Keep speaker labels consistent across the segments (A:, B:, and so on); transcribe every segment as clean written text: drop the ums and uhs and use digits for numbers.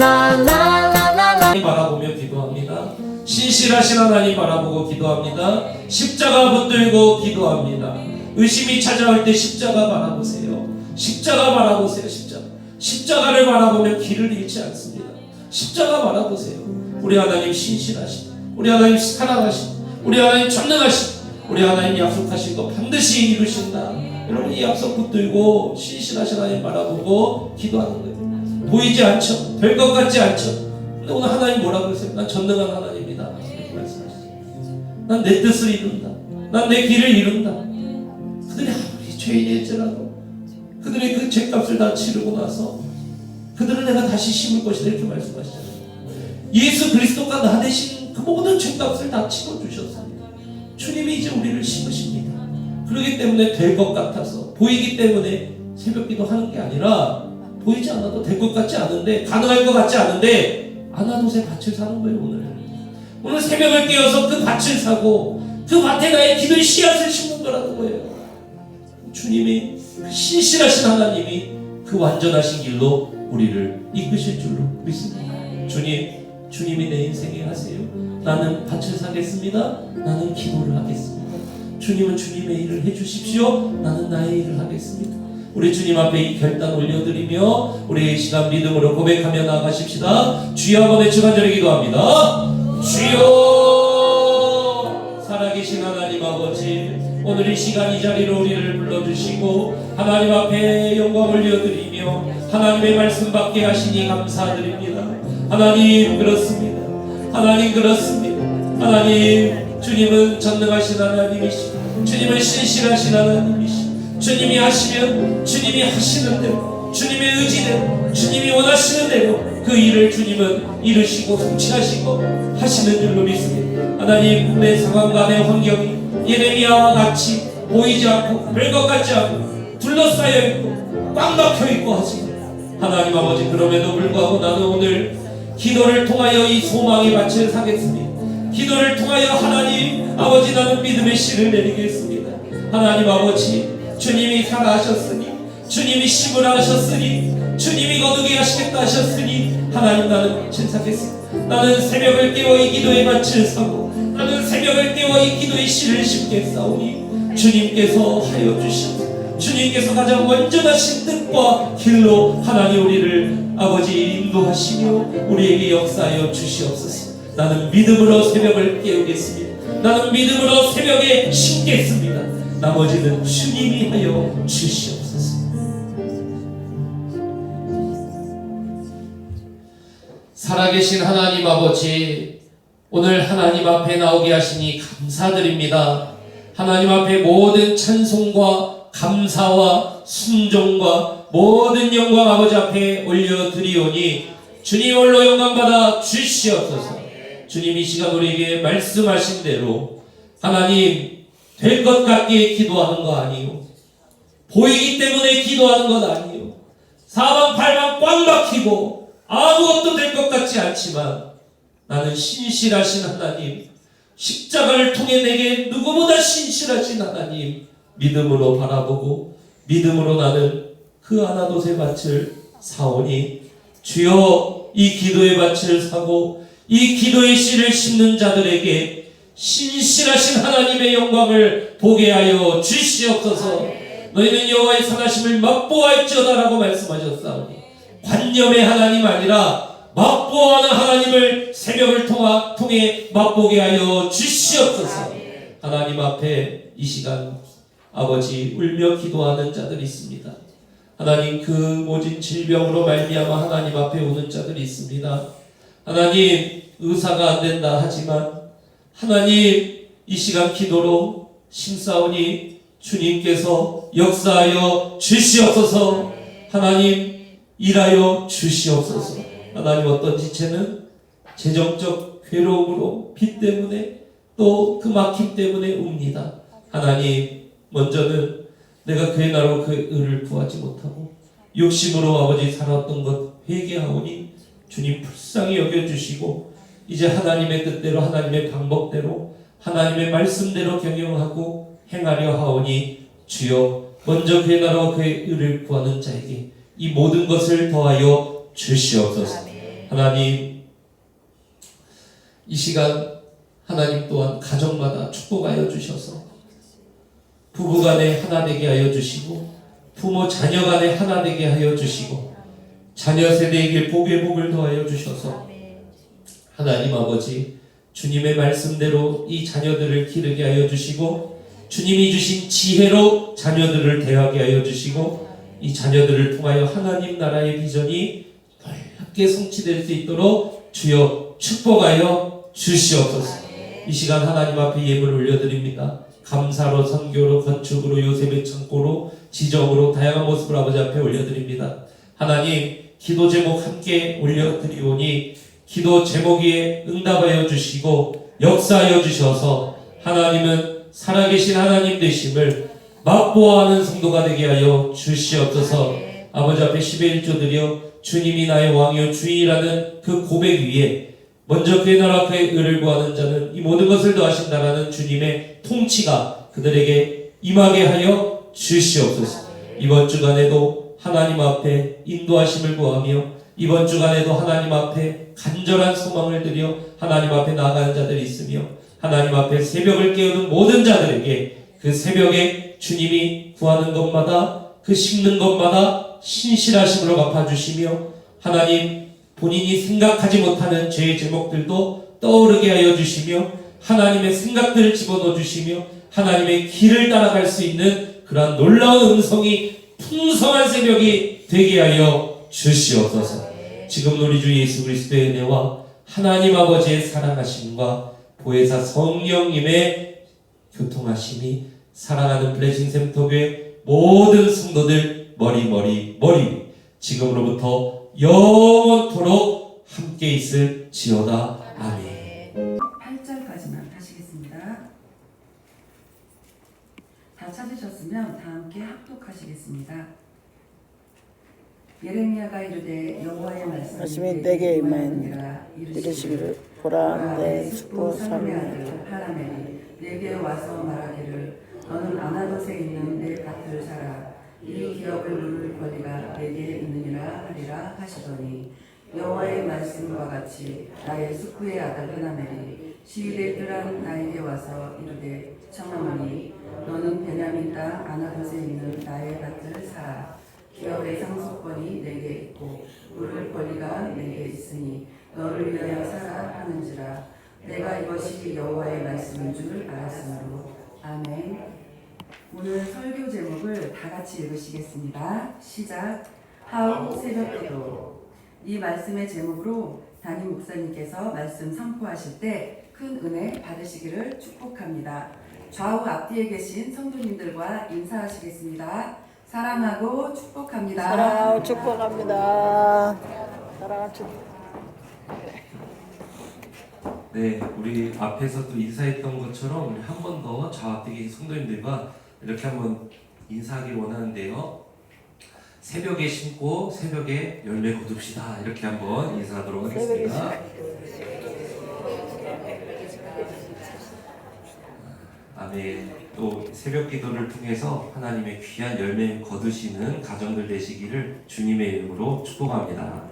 A: 하나님 바라보며 기도합니다. 신실하신 하나님 바라보고 기도합니다. 십자가 붙들고 기도합니다. 의심이 찾아올 때 십자가 바라보세요. 십자가 바라보세요. 십자가를 바라보면 길을 잃지 않습니다. 십자가 바라보세요. 우리 하나님 신실하신, 우리 하나님 사랑하신, 우리 하나님 전능하신, 우리 하나님 약속하신 거 반드시 이루신다. 여러분, 이 약속 붙들고 신실하신 하나님 바라보고 기도하는 거예요. 보이지 않죠? 될 것 같지 않죠? 근데 오늘 하나님 뭐라 그러세요? 난 전능한 하나님이다. 이렇게 말씀하시죠. 난 내 뜻을 이룬다. 난 내 길을 이룬다. 그들이 아무리 죄인일지라도 그들의 그 죄값을 다 치르고 나서 그들을 내가 다시 심을 것이다. 이렇게 말씀하시잖아요. 예수 그리스도가 나 대신 그 모든 죄값을 다 치러주셨습니다. 주님이 이제 우리를 심으십니다. 그렇기 때문에 될 것 같아서, 보이기 때문에 새벽기도 하는 게 아니라, 보이지 않아도 될 것 같지 않은데, 가능할 것 같지 않은데 아나돗의 밭을 사는 거예요. 오늘 새벽을 깨어서 그 밭을 사고 그 밭에 나의 기도의 씨앗을 심는 거라는 거예요. 주님이, 그 신실하신 하나님이 그 완전하신 길로 우리를 이끄실 줄로 믿습니다. 주님이 내 인생에 하세요. 나는 밭을 사겠습니다. 나는 기도를 하겠습니다. 주님은 주님의 일을 해주십시오. 나는 나의 일을 하겠습니다. 우리 주님 앞에 이 결단 올려드리며 우리 시간 믿음으로 고백하며 나아가십시다. 주여 한번 외쳐 간절히 기도합니다. 주여, 살아계신 하나님 아버지, 오늘 이 시간 이 자리로 우리를 불러주시고 하나님 앞에 영광 올려드리며 하나님의 말씀 받게 하시니 감사드립니다. 하나님 그렇습니다. 하나님 그렇습니다. 하나님, 주님은 전능하신 하나님이시고 주님은 신실하신 하나님이시고 주님이 하시면 주님이 하시는 대로, 주님의 의지대로, 주님이 원하시는 대로 그 일을 주님은 이루시고 성취하시고 하시는 줄로 믿습니다. 하나님, 내 상황과 내 환경이 예레미야와 같이 보이지 않고 별것 같지 않고 둘러싸여 있고 꽉 막혀 있고 하지만 하나님 아버지, 그럼에도 불구하고 나는 오늘 기도를 통하여 이 소망의 밭을 사겠습니다. 기도를 통하여 하나님 아버지, 나는 믿음의 씨를 내리겠습니다. 하나님 아버지, 주님이 살아하셨으니, 주님이 심으라 하셨으니, 주님이 거두게 하시겠다 하셨으니 하나님, 나는 밭을 사겠습니다. 나는 새벽을 깨워 이 기도의 밭을 사고, 나는 새벽을 깨워 이 기도의 씨를 심겠사오니 주님께서 하여 주시옵소서. 주님께서 가장 완전하신 뜻과 길로 하나님 우리를 아버지 인도하시며 우리에게 역사하여 주시옵소서. 나는 믿음으로 새벽을 깨우겠습니다. 나는 믿음으로 새벽에 심겠습니다. 나머지는 주님이 하여 주시옵소서. 살아계신 하나님 아버지, 오늘 하나님 앞에 나오게 하시니 감사드립니다. 하나님 앞에 모든 찬송과 감사와 순종과 모든 영광 아버지 앞에 올려드리오니 주님 홀로 영광받아 주시옵소서. 주님, 이 시간 우리에게 말씀하신 대로 하나님, 될 것 같게 기도하는 거 아니요, 보이기 때문에 기도하는 것 아니요, 사방팔방 꽉 막히고 아무것도 될 것 같지 않지만 나는 신실하신 하나님, 십자가를 통해 내게 누구보다 신실하신 하나님 믿음으로 바라보고 믿음으로 나는 그 아나돗의 밭을 사오니 주여, 이 기도의 밭을 사고 이 기도의 씨를 심는 자들에게 신실하신 하나님의 영광을 보게 하여 주시옵소서. 너희는 여호와의 선하심을 맛보아할지어다라고 말씀하셨사오니 관념의 하나님 아니라 맛보아하는 하나님을 새벽을 통해 맛보게 하여 주시옵소서. 하나님 앞에 이 시간 아버지 울며 기도하는 자들이 있습니다. 하나님, 그 모진 질병으로 말미암아 하나님 앞에 오는 자들이 있습니다. 하나님, 의사가 안 된다 하지만 하나님, 이 시간 기도로 심사오니 주님께서 역사하여 주시옵소서. 하나님, 일하여 주시옵소서. 하나님, 어떤 지체는 재정적 괴로움으로 빚 때문에 또 그 막힘 때문에 웁니다. 하나님, 먼저는 내가 그의 나로 그 의를 구하지 못하고 욕심으로 아버지 살았던 것 회개하오니 주님 불쌍히 여겨주시고 이제 하나님의 뜻대로, 하나님의 방법대로, 하나님의 말씀대로 경영하고 행하려 하오니 주여, 먼저 그의 나라와 그의 의를 구하는 자에게 이 모든 것을 더하여 주시옵소서. 하나님, 이 시간 하나님 또한 가정마다 축복하여 주셔서 부부간에 하나 되게 하여 주시고 부모 자녀간에 하나 되게 하여 주시고 자녀 세대에게 복의 복을 더하여 주셔서 하나님 아버지, 주님의 말씀대로 이 자녀들을 기르게 하여 주시고 주님이 주신 지혜로 자녀들을 대하게 하여 주시고 이 자녀들을 통하여 하나님 나라의 비전이 넓게 성취될 수 있도록 주여 축복하여 주시옵소서. 이 시간 하나님 앞에 예물을 올려드립니다. 감사로, 선교로, 건축으로, 요셉의 창고로, 지정으로 다양한 모습을 아버지 앞에 올려드립니다. 하나님, 기도 제목 함께 올려드리오니 기도 제목에 응답하여 주시고 역사하여 주셔서 하나님은 살아계신 하나님 되심을 맛보아하는 성도가 되게 하여 주시옵소서. 아버지 앞에 10의 1조 드려 주님이 나의 왕이요 주인이라는 그 고백 위에 먼저 그의 나라 그의 의를 구하는 자는 이 모든 것을 더하신다라는 주님의 통치가 그들에게 임하게 하여 주시옵소서. 이번 주간에도 하나님 앞에 인도하심을 구하며 이번 주간에도 하나님 앞에 간절한 소망을 드려 하나님 앞에 나아가는 자들이 있으며 하나님 앞에 새벽을 깨우는 모든 자들에게 그 새벽에 주님이 구하는 것마다 그 심는 것마다 신실하심으로 갚아주시며 하나님 본인이 생각하지 못하는 죄의 제목들도 떠오르게 하여 주시며 하나님의 생각들을 집어넣어 주시며 하나님의 길을 따라갈 수 있는 그러한 놀라운 음성이 풍성한 새벽이 되게 하여 주시옵소서. 지금 우리 주 예수 그리스도의 은혜와 하나님 아버지의 사랑하심과 보혜사 성령님의 교통하심이 사랑하는 블레싱 샘터교회 모든 성도들 머리 지금으로부터 영원토록 함께 있을지어다. 아멘.
B: 8절까지만 하시겠습니다. 다 찾으셨으면 다 함께 합독하시겠습니다. 예레미야가 이르되 여호와의 말씀이 내게 임하니라 이르시기를 보라 내 축복 살의 아들 하나멜이 내게 와서 말하기를 너는 아나돗에 있는 내 밭을 사라 이 기업을 누릴 권리가 내게 있느니라 하리라 하시더니 여호와의 말씀과 같이 나의 숙부의 아들 하나멜이 시일에 뜰한 나에게 와서 이르되 청하노니 너는 베냐민 땅 아나돗에 있는 나의 밭을 사라 기업의 상속권이 내게 있고 물을 권리가 내게 있으니 너를 위하여 사라 하는지라 내가 이것이 여호와의 말씀인 줄 알았으므로. 아멘. 오늘 설교 제목을 다 같이 읽으시겠습니다. 시작. 하우 새벽기도. 이 말씀의 제목으로 담임 목사님께서 말씀 선포하실 때 큰 은혜 받으시기를 축복합니다. 좌우 앞뒤에 계신 성도님들과 인사하시겠습니다. 사랑하고 축복합니다.
C: 사랑하고 축복합니다. 사랑하고 축복.
A: 네, 우리 앞에서도 인사했던 것처럼 우리 한 번 더 좌앞뒤 성도님들과 이렇게 한번 인사하기 원하는데요. 새벽에 심고 새벽에 열매 거둡시다. 이렇게 한번 인사하도록 하겠습니다. 아멘. 또 새벽 기도를 통해서 하나님의 귀한 열매 거두시는 가정들 되시기를 주님의 이름으로 축복합니다.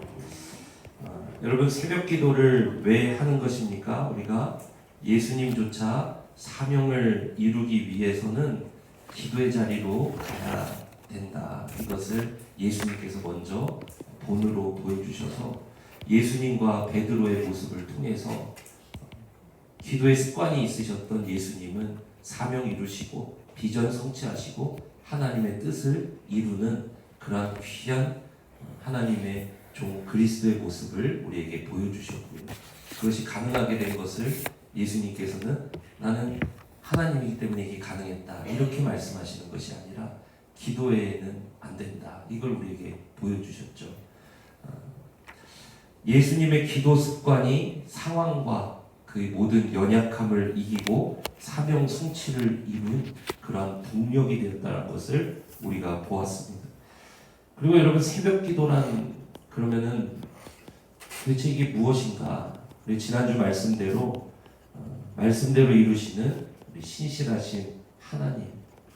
A: 여러분, 새벽 기도를 왜 하는 것입니까? 우리가 예수님조차 사명을 이루기 위해서는 기도의 자리로 가야 된다. 이것을 예수님께서 먼저 본으로 보여주셔서 예수님과 베드로의 모습을 통해서 기도의 습관이 있으셨던 예수님은 사명 이루시고 비전 성취하시고 하나님의 뜻을 이루는 그러한 귀한 하나님의 종 그리스도의 모습을 우리에게 보여주셨고요. 그것이 가능하게 된 것을 예수님께서는 나는 하나님이기 때문에 이게 가능했다 이렇게 말씀하시는 것이 아니라 기도에는 안 된다 이걸 우리에게 보여주셨죠. 예수님의 기도 습관이 상황과 그 모든 연약함을 이기고 사명 성취를 이룬 그러한 동력이 되었다는 것을 우리가 보았습니다. 그리고 여러분, 새벽 기도란 그러면은 도대체 이게 무엇인가? 우리 지난주 말씀대로 이루시는 우리 신실하신 하나님,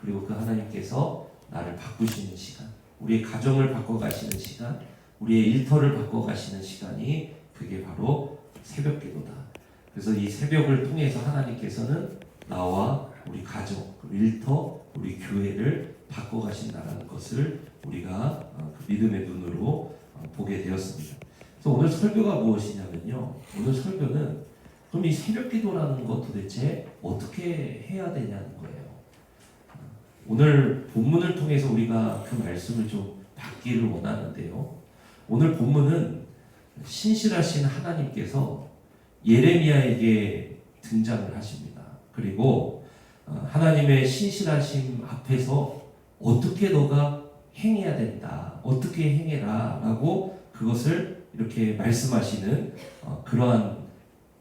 A: 그리고 그 하나님께서 나를 바꾸시는 시간, 우리의 가정을 바꿔가시는 시간, 우리의 일터를 바꿔가시는 시간이 새벽기도다. 그래서 이 새벽을 통해서 하나님께서는 나와 우리 가족, 일터, 우리 교회를 바꿔가신다는 것을 우리가 그 믿음의 눈으로 보게 되었습니다. 그래서 오늘 설교가 무엇이냐면요. 오늘 설교는 그럼 이 새벽기도라는 것 도대체 어떻게 해야 되냐는 거예요. 오늘 본문을 통해서 우리가 그 말씀을 좀 받기를 원하는데요. 오늘 본문은 신실하신 하나님께서 예레미야에게 등장을 하십니다. 그리고 하나님의 신실하심 앞에서 어떻게 너가 행해야 된다, 어떻게 행해라 라고 그것을 이렇게 말씀하시는 그러한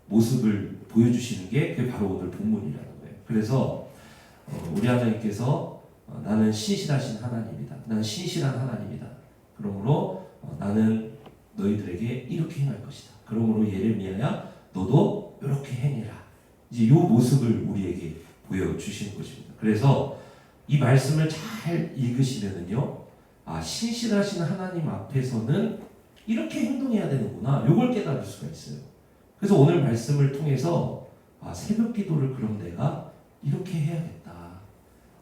A: 모습을 보여주시는 게 그게 바로 오늘 본문이라는 거예요. 그래서 우리 하나님께서 나는 신실하신 하나님이다. 나는 신실한 하나님이다. 그러므로 나는 너희들에게 이렇게 행할 것이다. 그러므로 예레미야야 너도 이렇게 행해라. 이제 이 모습을 우리에게 보여주시는 것입니다. 그래서 이 말씀을 잘 읽으시면은요, 신실하신 하나님 앞에서는 이렇게 행동해야 되는구나. 이걸 깨달을 수가 있어요. 그래서 오늘 말씀을 통해서 새벽 기도를 그럼 내가 이렇게 해야겠다.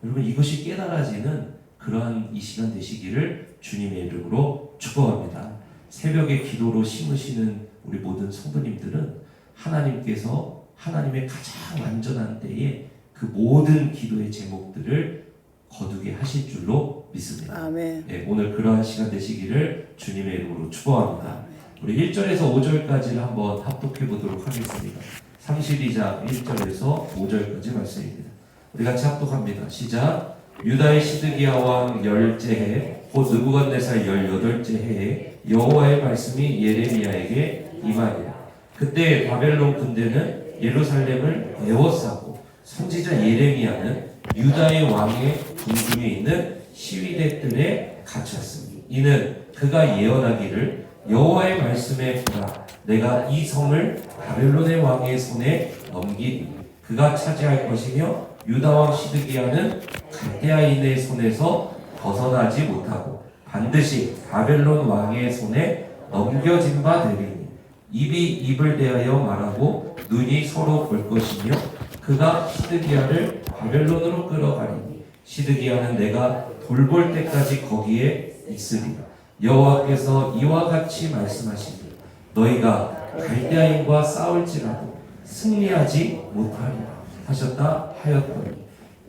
A: 여러분 이것이 깨달아지는 그러한 이 시간 되시기를 주님의 이름으로 축복합니다. 새벽에 기도로 심으시는 우리 모든 성도님들은 하나님께서 하나님의 가장 완전한 때에 그 모든 기도의 제목들을 거두게 하실 줄로 믿습니다.
B: 아멘.
A: 네, 오늘 그러한 시간 되시기를 주님의 이름으로 축복합니다. 우리 1절에서 5절까지를 한번 합독해 보도록 하겠습니다. 32장 1절에서 5절까지 말씀입니다. 우리 같이 합독합니다. 시작. 유다의 시드기야 왕 10째 해, 곧 느부갓네살 18째 해에 여호와의 말씀이 예레미야에게 임하니라. 그때 바벨론 군대는 예루살렘을 에워싸고 선지자 예레미야는 유다의 왕의 궁중에 있는 시위대 뜰에 갇혔습니다. 이는 그가 예언하기를 여호와의 말씀에 보라, 내가 이 성을 바벨론의 왕의 손에 넘기니 그가 차지할 것이며 유다 왕 시드기야는 갈대아인의 손에서 벗어나지 못하고 반드시 바벨론 왕의 손에 넘겨진 바 되리니 입이 입을 대하여 말하고 눈이 서로 볼 것이며 그가 시드기야를 바벨론으로 끌어가리니 시드기야는 내가 돌볼 때까지 거기에 있으리라. 여호와께서 이와 같이 말씀하시니 너희가 갈대아인과 싸울지라도 승리하지 못하리라 하셨다 하였더니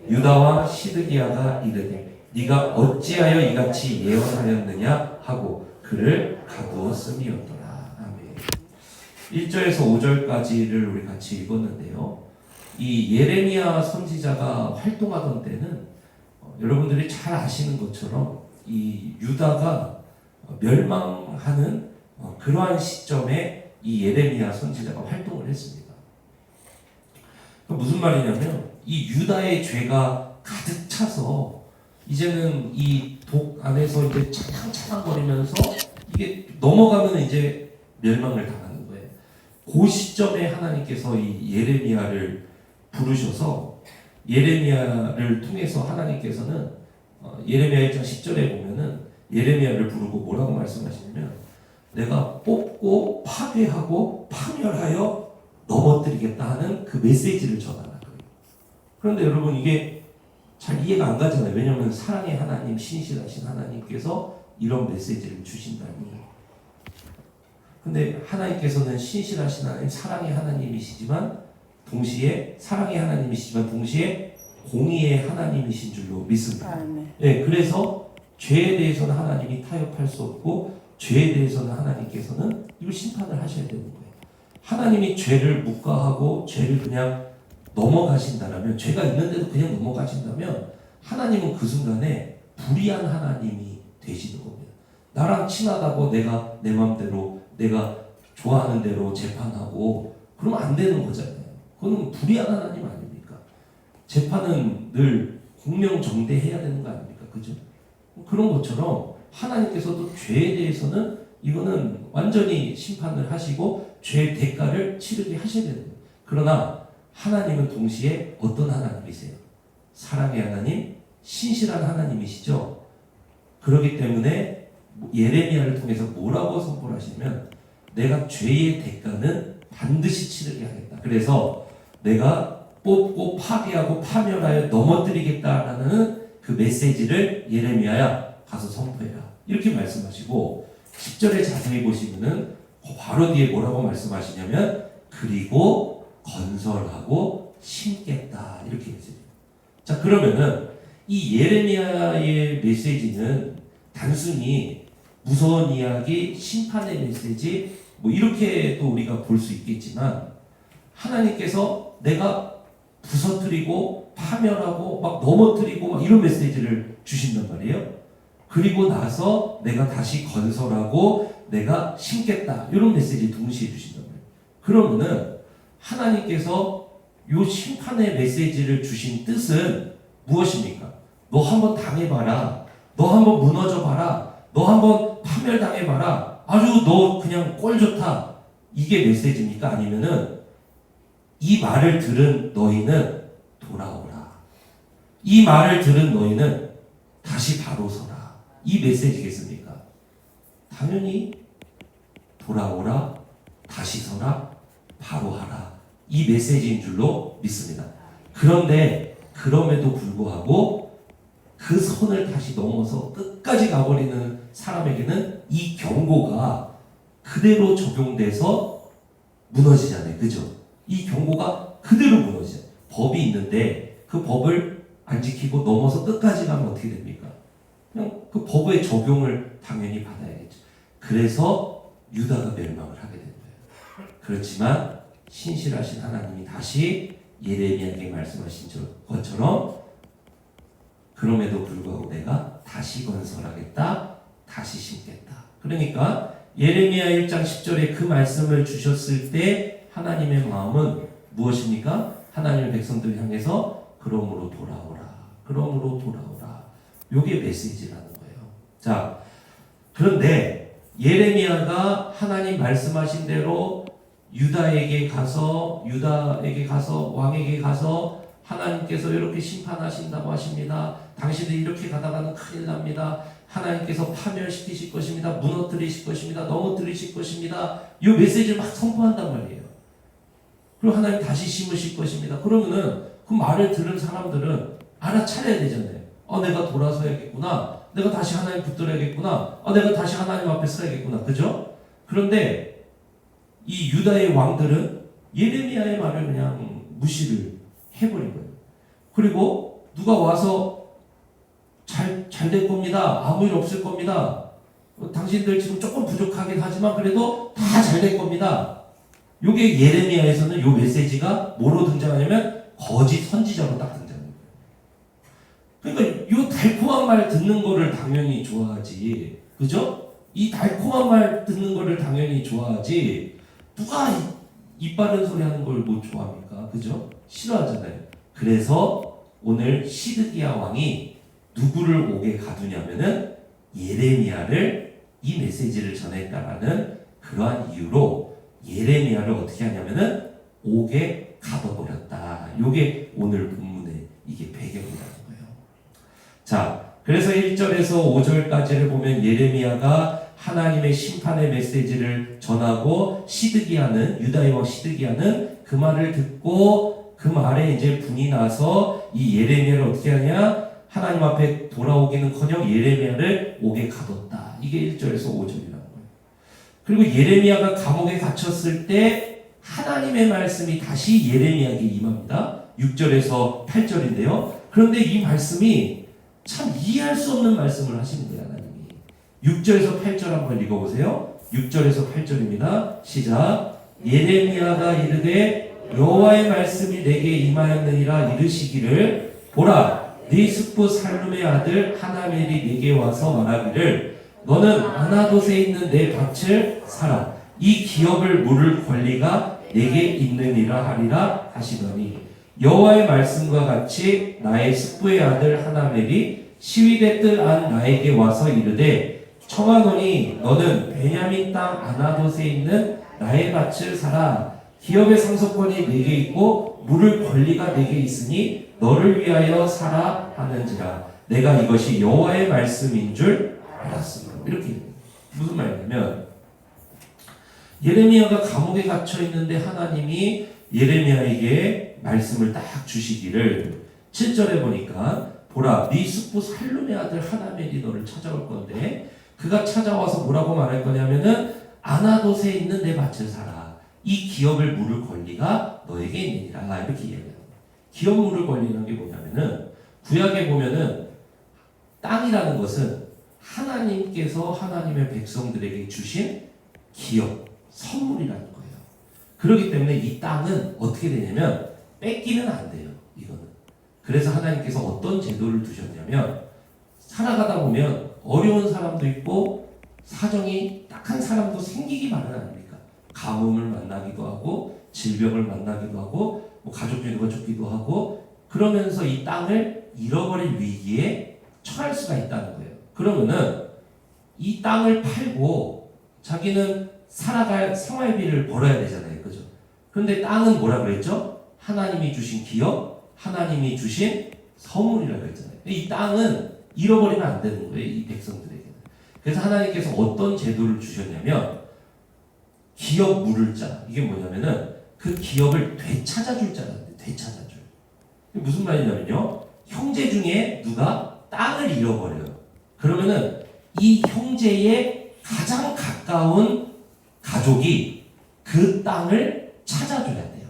A: 유다 왕 시드기야가 이르되 네가 어찌하여 이같이 예언하였느냐 하고 그를 가두었음이었더라. 아멘. 1절에서 5절까지를 우리 같이 읽었는데요. 이 예레미야 선지자가 활동하던 때는 여러분들이 잘 아시는 것처럼 이 유다가 멸망하는 그러한 시점에 이 예레미야 선지자가 활동을 했습니다. 무슨 말이냐면 이 유다의 죄가 가득 차서 이제는 이 독 안에서 이제 차당차당거리면서 이게 넘어가면 이제 멸망을 당하는 거예요. 그 시점에 하나님께서 이 예레미야를 부르셔서 예레미야를 통해서 하나님께서는 예레미야 1장 10절에 보면은 예레미야를 부르고 뭐라고 말씀하시냐면 내가 뽑고 파괴하고 파멸하여 넘어뜨리겠다 하는 그 메시지를 전하는 거예요. 그런데 여러분 이게 잘 이해가 안 가잖아요. 왜냐하면 사랑의 하나님, 신실하신 하나님께서 이런 메시지를 주신다니. 근데 하나님께서는 신실하신 하나님, 사랑의 하나님이시지만 동시에 사랑의 하나님이시지만 동시에 공의의 하나님이신 줄로 믿습니다. 네, 그래서 죄에 대해서는 하나님이 타협할 수 없고 죄에 대해서는 하나님께서는 이걸 심판을 하셔야 되는 거예요. 하나님이 죄를 묵과하고 죄를 그냥 넘어가신다면, 죄가 있는데도 그냥 넘어가신다면 하나님은 그 순간에 불의한 하나님이 되시는 겁니다. 나랑 친하다고 내가 내 마음대로 내가 좋아하는 대로 재판하고 그러면 안 되는 거잖아요. 그건 불의한 하나님 아닙니까? 재판은 늘 공명정대해야 되는 거 아닙니까? 그죠? 그런 것처럼 하나님께서도 죄에 대해서는 이거는 완전히 심판을 하시고 죄의 대가를 치르게 하셔야 되는 거예요. 그러나 하나님은 동시에 어떤 하나님이세요? 사랑의 하나님, 신실한 하나님이시죠. 그렇기 때문에 예레미야를 통해서 뭐라고 선포하시냐면 내가 죄의 대가는 반드시 치르게 하겠다. 그래서 내가 뽑고 파괴하고 파멸하여 넘어뜨리겠다라는 그 메시지를 예레미야야 가서 선포해라. 이렇게 말씀하시고 10절에 자세히 보시면은 바로 뒤에 뭐라고 말씀하시냐면 그리고 건설하고 심겠다. 이렇게 메시지. 자, 그러면은 이 예레미야의 메시지는 단순히 무서운 이야기, 심판의 메시지 뭐 이렇게 또 우리가 볼 수 있겠지만 하나님께서 내가 부서뜨리고 파멸하고 막 넘어뜨리고 막 이런 메시지를 주신단 말이에요. 그리고 나서 내가 다시 건설하고 내가 심겠다 이런 메시지 동시에 주신단 말이에요. 그러면은 하나님께서 요 심판의 메시지를 주신 뜻은 무엇입니까? 너 한번 당해봐라. 너 한번 무너져봐라. 너 한번 파멸당해봐라. 아주 너 그냥 꼴 좋다. 이게 메시지입니까? 아니면은 이 말을 들은 너희는 돌아오라. 이 말을 들은 너희는 다시 바로 서라. 이 메시지겠습니까? 당연히 돌아오라, 다시 서라, 바로 하라. 이 메시지인 줄로 믿습니다. 그런데 그럼에도 불구하고 그 선을 다시 넘어서 끝까지 가버리는 사람에게는 이 경고가 그대로 적용돼서 무너지잖아요. 그죠? 이 경고가 그대로 무너지죠. 법이 있는데 그 법을 안 지키고 넘어서 끝까지 가면 어떻게 됩니까? 그냥 그 법의 적용을 당연히 받아야겠죠. 그래서 유다가 멸망을 하게 된 거예요. 그렇지만 신실하신 하나님이 다시 예레미야에게 말씀하신 것처럼 그럼에도 불구하고 내가 다시 건설하겠다, 다시 심겠다. 그러니까 예레미야 1장 10절에 그 말씀을 주셨을 때 하나님의 마음은 무엇입니까? 하나님의 백성들을 향해서 그러므로 돌아오라. 그러므로 돌아오라. 요게 메시지라는 거예요. 자, 그런데 예레미야가 하나님 말씀하신 대로 유다에게 가서 왕에게 가서 하나님께서 이렇게 심판하신다고 하십니다. 당신들이 이렇게 가다가는 큰일 납니다. 하나님께서 파멸시키실 것입니다. 무너뜨리실 것입니다. 넘어뜨리실 것입니다. 이 메시지를 막 선포한단 말이에요. 그리고 하나님 다시 심으실 것입니다. 그러면은 그 말을 들은 사람들은 알아차려야 되잖아요. 내가 돌아서야겠구나. 내가 다시 하나님 붙들어야겠구나. 내가 다시 하나님 앞에 서야겠구나. 그죠? 그런데 이 유다의 왕들은 예레미야의 말을 그냥 무시를 해버린 거예요. 그리고 누가 와서 잘 될 겁니다. 아무 일 없을 겁니다. 당신들 지금 조금 부족하긴 하지만 그래도 다 잘 될 겁니다. 요게 예레미야에서는 요 메시지가 뭐로 등장하냐면 거짓 선지자로 딱 등장합니다. 그러니까 요 달콤한 말 듣는 거를 당연히 좋아하지. 그죠? 이 달콤한 말 듣는 거를 당연히 좋아하지. 누가 입 바른 소리 하는 걸 뭐 좋아합니까? 그죠? 싫어하잖아요. 그래서 오늘 시드기야 왕이 누구를 옥에 가두냐면은 예레미야를 이 메시지를 전했다라는 그러한 이유로 예레미야를 어떻게 하냐면은 옥에 가둬버렸다. 요게 오늘 본문의 이게 배경이라는 거예요. 자, 그래서 1절에서 5절까지를 보면 예레미야가 하나님의 심판의 메시지를 전하고 시드기야는 유다의 왕 시드기야는 그 말을 듣고 그 말에 이제 분이 나서 이 예레미야를 어떻게 하냐? 하나님 앞에 돌아오기는커녕 예레미야를 옥에 가뒀다. 이게 1절에서 5절이라는 거예요. 그리고 예레미야가 감옥에 갇혔을 때 하나님의 말씀이 다시 예레미야에게 임합니다. 6절에서 8절인데요. 그런데 이 말씀이 참 이해할 수 없는 말씀을 하시는 거예요. 하나님이. 6절에서 8절 한번 읽어보세요. 6절에서 8절입니다. 시작. 예레미야가 이르되 여호와의 말씀이 내게 임하였느니라 이르시기를 보라 네 숙부 살룸의 아들 하나멜이 내게 와서 말하기를 너는 아나돗에 있는 내 밭을 사라. 이 기업을 물을 권리가 내게 있느니라 하리라 하시더니 여호와의 말씀과 같이 나의 숙부의 아들 하나멜이 시위대 뜰 안 나에게 와서 이르되 청하노니 너는 베냐민 땅 아나돗에 있는 나의 밭을 사라. 기업의 상속권이 내게 있고 물을 권리가 내게 있으니 너를 위하여 사라 하는지라. 내가 이것이 여호와의 말씀인 줄 알았으므로. 이렇게 무슨 말이냐면 예레미야가 감옥에 갇혀 있는데 하나님이 예레미야에게 말씀을 딱 주시기를 7절에 보니까 보라 네 숙부 살룸의 아들 하나멜이 너를 찾아올 건데 그가 찾아와서 뭐라고 말할 거냐면은 아나돗에 있는 내 밭을 사라. 이 기업을 물을 권리가 너에게 있느니라. 이렇게 이야기합니다. 기업 물을 권리라는 게 뭐냐면은 구약에 보면은 땅이라는 것은 하나님께서 하나님의 백성들에게 주신 기업, 선물이라는 거예요. 그렇기 때문에 이 땅은 어떻게 되냐면 뺏기면 안 돼요. 이거는. 그래서 하나님께서 어떤 제도를 두셨냐면 살아가다 보면 어려운 사람도 있고 사정이 딱한 사람도 생기기 마련 아닙니까? 가뭄을 만나기도 하고 질병을 만나기도 하고 뭐 가족 중에 누가 죽기도 하고 그러면서 이 땅을 잃어버릴 위기에 처할 수가 있다는 거예요. 그러면은 이 땅을 팔고 자기는 살아갈 생활비를 벌어야 되잖아요. 그죠? 그런데 땅은 뭐라 그랬죠? 하나님이 주신 기업, 하나님이 주신 선물이라고 했잖아요. 이 땅은 잃어버리면 안 되는 거예요. 이 백성들에게는. 그래서 하나님께서 어떤 제도를 주셨냐면 기업 물을 자. 이게 뭐냐면은 그 기업을 되찾아줄 자라는데 되찾아줄. 무슨 말이냐면요. 형제 중에 누가 땅을 잃어버려요. 그러면은 이 형제의 가장 가까운 가족이 그 땅을 찾아줘야 돼요.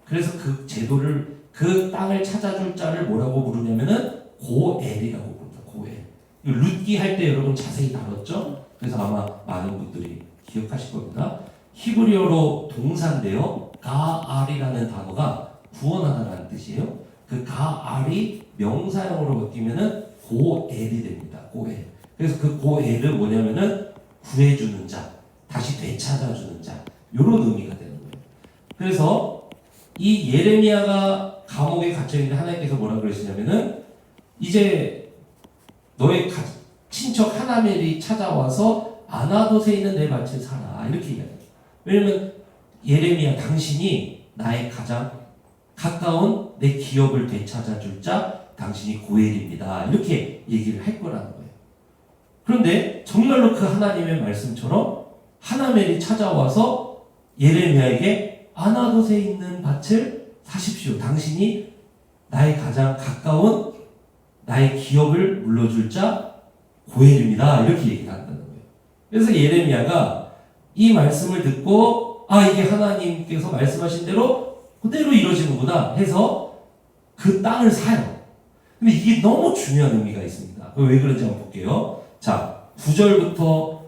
A: 그래서 그 제도를 그 땅을 찾아줄 자를 뭐라고 부르냐면은 고엘이라고 부릅니다. 고엘. 룻기 할 때 여러분 자세히 다뤘죠? 그래서 아마 많은 분들이 기억하실 겁니다. 히브리어로 동사인데요. 가알이라는 단어가 구원하다라는 뜻이에요. 그 가알이 명사형으로 바뀌면은 고엘이 됩니다. 고엘. 그래서 그 고엘은 뭐냐면은 구해주는 자, 다시 되찾아주는 자, 이런 의미가 되는 거예요. 그래서 이 예레미야가 감옥에 갇혀 있는데 하나님께서 뭐라 그러시냐면은 이제 너의 친척 하나멜이 찾아와서 아나돗에 있는 내 밭을 사라 이렇게 이야기해요. 왜냐면 예레미야 당신이 나의 가장 가까운 내 기업을 되찾아줄 자 당신이 고엘입니다. 이렇게 얘기를 할 거라는 거예요. 그런데 정말로 그 하나님의 말씀처럼 하나멜이 찾아와서 예레미야에게 아나돗에 있는 밭을 사십시오. 당신이 나의 가장 가까운 나의 기업을 물려줄 자 고엘입니다. 이렇게 얘기를 한다는 거예요. 그래서 예레미야가 이 말씀을 듣고 이게 하나님께서 말씀하신 대로 그대로 이루어지는구나 해서 그 땅을 사요. 근데 이게 너무 중요한 의미가 있습니다. 왜 그런지 한번 볼게요. 자, 9절부터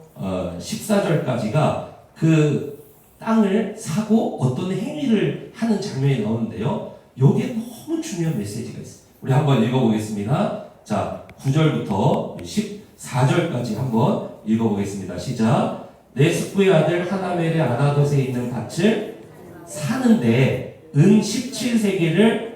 A: 14절까지가 그 땅을 사고 어떤 행위를 하는 장면이 나오는데요. 여기에 너무 중요한 메시지가 있어요. 우리 한번 읽어보겠습니다. 자, 9절부터 14절까지 한번 읽어보겠습니다. 시작. 내 숙부의 아들 하나멜의 아나돗에 있는 밭을 사는데 은 17세겔을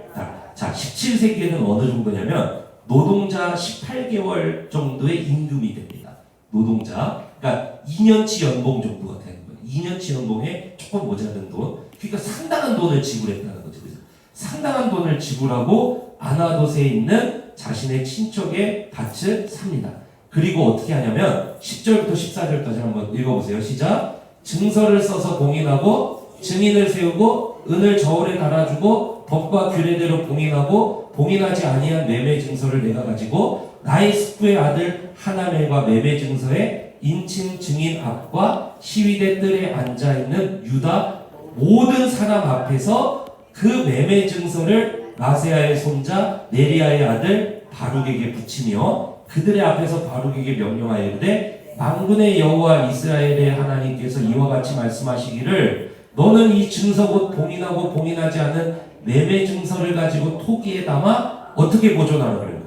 A: 자, 17세겔은 어느 정도냐면 노동자 18개월 정도의 임금이 됩니다. 노동자. 그러니까 2년치 연봉 정도가 되는 거예요. 2년치 연봉에 조금 모자른 돈. 그러니까 상당한 돈을 지불했다는 거죠. 그죠? 상당한 돈을 지불하고 아나돗에 있는 자신의 친척의 밭을 삽니다. 그리고 어떻게 하냐면 10절부터 14절까지 한번 읽어보세요. 시작. 증서를 써서 봉인하고 증인을 세우고 은을 저울에 달아주고 법과 규례대로 봉인하고 봉인하지 아니한 매매 증서를 내가 가지고 나의 숙부의 아들 하나멜과 매매 증서에 인친 증인 앞과 시위대 뜰에 앉아있는 유다 모든 사람 앞에서 그 매매 증서를 마세야의 손자 네리야의 아들 바룩에게 붙이며 그들의 앞에서 바룩에게 명령하여 이르되 만군의 여호와 이스라엘의 하나님께서 이와 같이 말씀하시기를 너는 이 증서 곧 봉인하고 봉인하지 않은 매매 증서를 가지고 토기에 담아 어떻게 보존하라 그래요?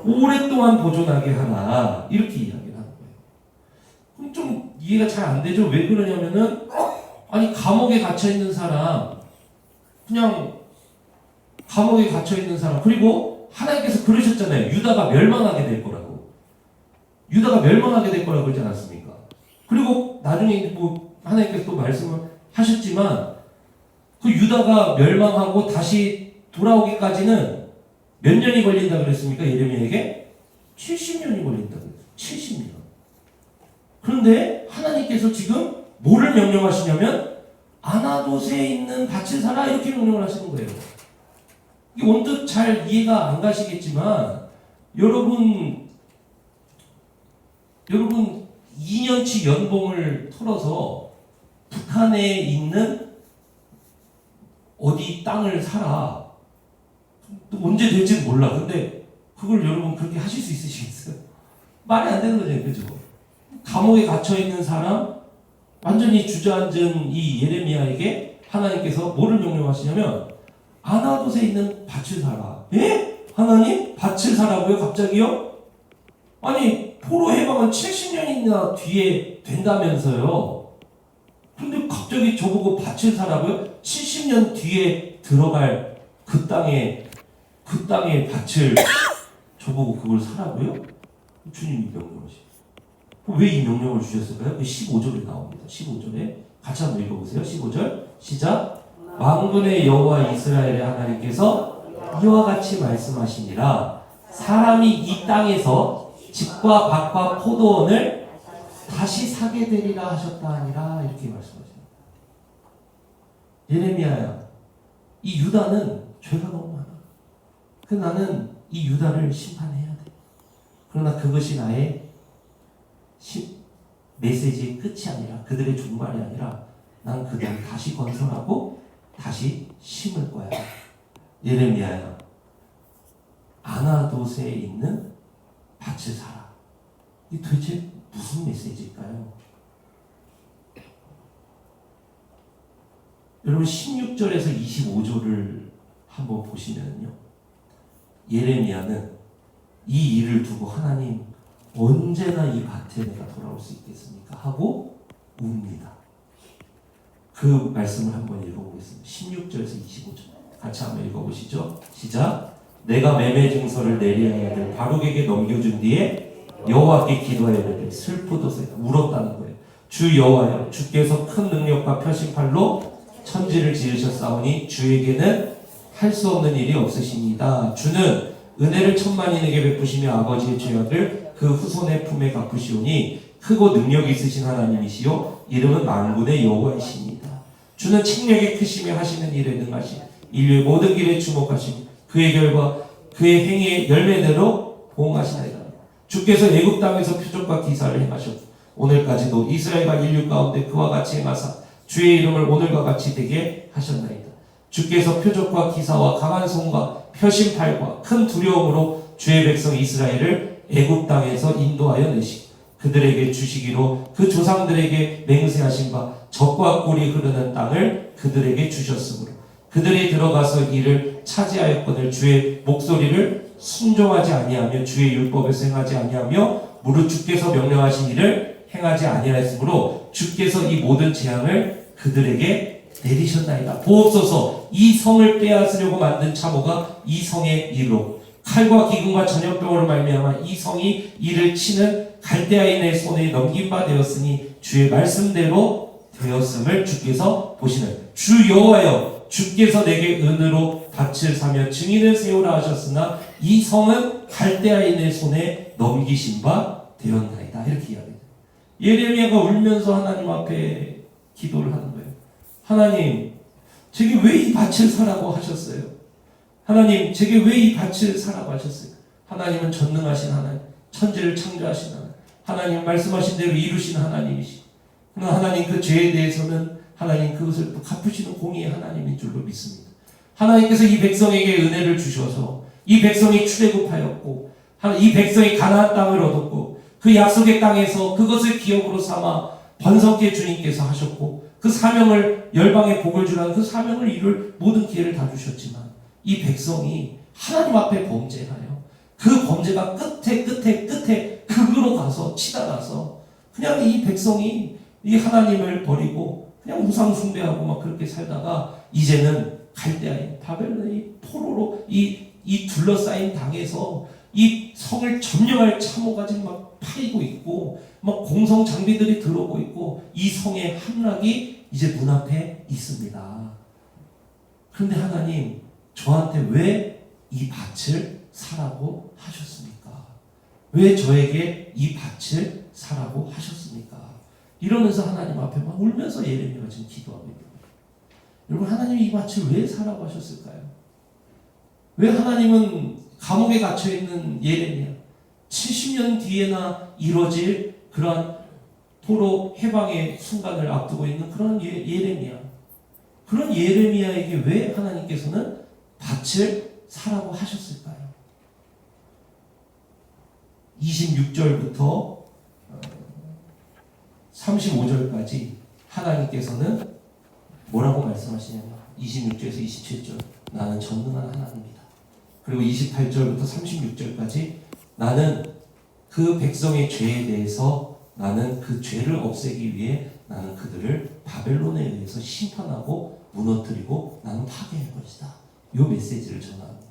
A: 오랫동안 보존하게 하라. 이렇게 이야기를 하는 거예요. 그럼 좀 이해가 잘 안 되죠? 왜 그러냐면은 아니 감옥에 갇혀 있는 사람 그냥 감옥에 갇혀 있는 사람 그리고 하나님께서 그러셨잖아요. 유다가 멸망하게 될 거라고. 유다가 멸망하게 될 거라고 그러지 않았습니까? 그리고 나중에 뭐 하나님께서 또 말씀을 하셨지만 그 유다가 멸망하고 다시 돌아오기까지는 몇 년이 걸린다 그랬습니까? 예레미야에게 70년이 걸린다고 그랬어요. 70년. 그런데 하나님께서 지금 뭐를 명령하시냐면 아나돗에 있는 밭을 사라 이렇게 명령을 하시는 거예요. 이게 언뜻 잘 이해가 안 가시겠지만 여러분 2년치 연봉을 털어서 북한에 있는 어디 땅을 사라. 또 언제 될지 몰라. 근데 그걸 여러분 그렇게 하실 수 있으시겠어요? 말이 안 되는 거죠, 그죠? 감옥에 갇혀 있는 사람, 완전히 주저앉은 이 예레미야에게 하나님께서 뭐를 명령하시냐면 아나돗에 있는 밭을 사라. 예? 하나님? 밭을 사라고요? 갑자기요? 아니 포로 해방은 70년이나 뒤에 된다면서요. 근데 갑자기 저보고 밭을 사라고요? 70년 뒤에 들어갈 그 땅에 밭을 저보고 그걸 사라고요? 주님이 명령하시죠. 왜 이 명령을 주셨을까요? 15절에 나옵니다. 15절에 같이 한번 읽어보세요. 15절 시작. 만군의 여호와 이스라엘의 하나님께서 이와 같이 말씀하시니라. 사람이 이 땅에서 집과 밭과 포도원을 다시 사게 되리라 하셨다 하니라. 이렇게 말씀하십니다. 예레미야야, 이 유다는 죄가 너무 많아. 그 나는 이 유다를 심판해야 돼. 그러나 그것이 나의 메시지의 끝이 아니라, 그들의 종말이 아니라 난 그들을 다시 건설하고 다시 심을 거야. 예레미야야, 아나돗에 있는 밭을 사라. 이 도대체 무슨 메시지일까요? 여러분 16절에서 25절을 한번 보시면요, 예레미야는 이 일을 두고 하나님 언제나 이 밭에 내가 돌아올 수 있겠습니까? 하고 웁니다. 그 말씀을 한번 읽어보겠습니다. 16절에서 25절 같이 한번 읽어보시죠. 시작. 내가 매매 증서를 내리하여야 될 바룩에게 넘겨준 뒤에 여호와께 기도하여야 될 슬프도세 울었다는 거예요. 주 여호와여, 주께서 큰 능력과 표심팔로 천지를 지으셨사오니 주에게는 할 수 없는 일이 없으십니다. 주는 은혜를 천만인에게 베푸시며 아버지의 죄악을 그 후손의 품에 갚으시오니 크고 능력이 있으신 하나님이시요 이름은 만군의 여호와이십니다. 주는 책략이 크시며 하시는 일에 능하신 인류의 모든 길에 주목하시고 그의 결과 그의 행위의 열매대로 보응하시나이다. 주께서 애굽 땅에서 표적과 기사를 행하셨고 오늘까지도 이스라엘과 인류 가운데 그와 같이 행하사 주의 이름을 오늘과 같이 되게 하셨나이다. 주께서 표적과 기사와 강한 손과 표심팔과 큰 두려움으로 주의 백성 이스라엘을 애굽 땅에서 인도하여 내시고 그들에게 주시기로 그 조상들에게 맹세하신 바 젖과 꿀이 흐르는 땅을 그들에게 주셨으므로 그들이 들어가서 이를 차지하였거늘 주의 목소리를 순종하지 아니하며 주의 율법에서 행하지 아니하며 무릇 주께서 명령하신 일을 행하지 아니하였으므로 주께서 이 모든 재앙을 그들에게 내리셨나이다. 보옵소서, 이 성을 빼앗으려고 만든 참호가 이 성의 일로 칼과 기근과 전염병으로 말미암아 이 성이 이를 치는 갈대아인의 손에 넘긴 바 되었으니 주의 말씀대로 되었음을 주께서 보시는. 주 여호와여, 주께서 내게 은으로 밭을 사며 증인을 세우라 하셨으나 이 성은 갈대아인의 손에 넘기신 바 되었나이다. 이렇게 이야기해요. 예레미야가 울면서 하나님 앞에 기도를 하는 거예요. 하나님, 제게 왜 이 밭을 사라고 하셨어요? 하나님, 제게 왜 이 밭을 사라고 하셨어요? 하나님은 전능하신 하나님, 천지를 창조하신 하나님, 하나님 말씀하신 대로 이루신 하나님이시. 그러나 하나님 그 죄에 대해서는 하나님 그것을 또 갚으시는 공의의 하나님인 줄로 믿습니다. 하나님께서 이 백성에게 은혜를 주셔서 이 백성이 출애굽하였고 이 백성이 가나안 땅을 얻었고 그 약속의 땅에서 그것을 기업으로 삼아 번성케 주님께서 하셨고 그 사명을 열방에 복을 주라는 그 사명을 이룰 모든 기회를 다 주셨지만 이 백성이 하나님 앞에 범죄하여 그 범죄가 끝에 극으로 가서 치달아서 그냥 이 백성이 이 하나님을 버리고 그냥 우상 숭배하고 막 그렇게 살다가 이제는 갈대아인 바벨론의 포로로 이 둘러싸인 당에서 이 성을 점령할 참호가 지금 막 파이고 있고 막 공성 장비들이 들어오고 있고 이 성의 함락이 이제 눈앞에 있습니다. 그런데 하나님, 저한테 왜 이 밭을 사라고 하셨습니까? 왜 저에게 이 밭을 사라고 하셨습니까? 이러면서 하나님 앞에 막 울면서 예레미야가 지금 기도하고 있는 거예요. 여러분, 하나님이 이 밭을 왜 사라고 하셨을까요? 왜 하나님은 감옥에 갇혀있는 예레미야 70년 뒤에나 이뤄질 그러한 포로 해방의 순간을 앞두고 있는 그런 예레미야, 그런 예레미야에게 왜 하나님께서는 밭을 사라고 하셨을까요? 26절부터 35절까지 하나님께서는 뭐라고 말씀하시냐면 26절에서 27절 나는 전능한 하나님이다. 그리고 28절부터 36절까지 나는 그 백성의 죄에 대해서 나는 그 죄를 없애기 위해 나는 그들을 바벨론에 의해서 심판하고 무너뜨리고 나는 파괴할 것이다. 이 메시지를 전합니다.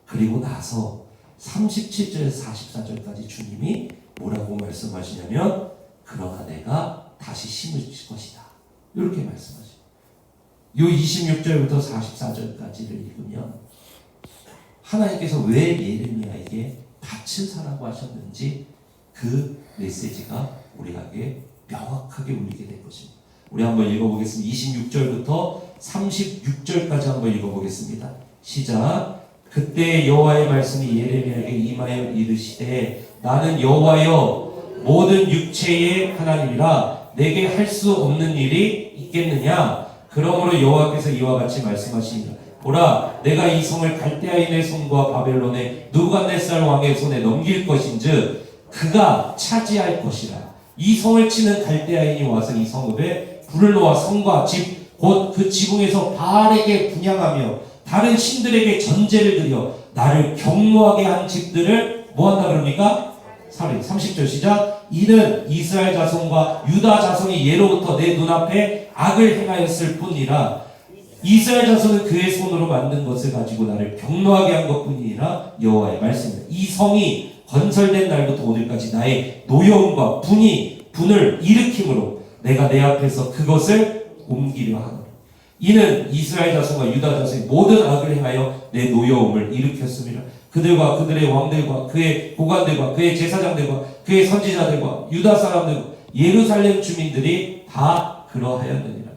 A: 그리고 나서 37절에서 44절까지 주님이 뭐라고 말씀하시냐면 그러나 내가 다시 심을 것이다. 이렇게 말씀하시죠. 요 26절부터 44절까지를 읽으면 하나님께서 왜 예레미야에게 밭을 사라고 하셨는지 그 메시지가 우리에게 명확하게 울리게 될 것입니다. 우리 한번 읽어보겠습니다. 26절부터 36절까지 한번 읽어보겠습니다. 시작. 그때 여호와의 말씀이 예레미야에게 임하여 이르시되 나는 여호와여 모든 육체의 하나님이라 내게 할 수 없는 일이 있겠느냐. 그러므로 여호와께서 이와 같이 말씀하시니라. 보라, 내가 이 성을 갈대아인의 손과 바벨론의 느부갓네살 왕의 손에 넘길 것인즉 그가 차지할 것이라. 이 성을 치는 갈대아인이 와서 이 성읍에 불을 놓아 성과 집 곧 그 지붕에서 바알에게 분향하며 다른 신들에게 전제를 드려 나를 경노하게 한 집들을 뭐한다 그럽니까? 30절 시작. 이는 이스라엘 자손과 유다 자손이 예로부터 내 눈앞에 악을 행하였을 뿐이라. 이스라엘 자손은 그의 손으로 만든 것을 가지고 나를 경노하게 한 것뿐이라. 여호와의 말씀입니다. 이 성이 건설된 날부터 오늘까지 나의 노여움과 분을 일으킴으로 내가 내 앞에서 그것을 옮기려 하노라. 이는 이스라엘 자손과 유다 자손이 모든 악을 행하여 내 노여움을 일으켰음이라. 그들과 그들의 왕들과 그의 고관들과 그의 제사장들과 그의 선지자들과 유다 사람들과 예루살렘 주민들이 다 그러하였느니라.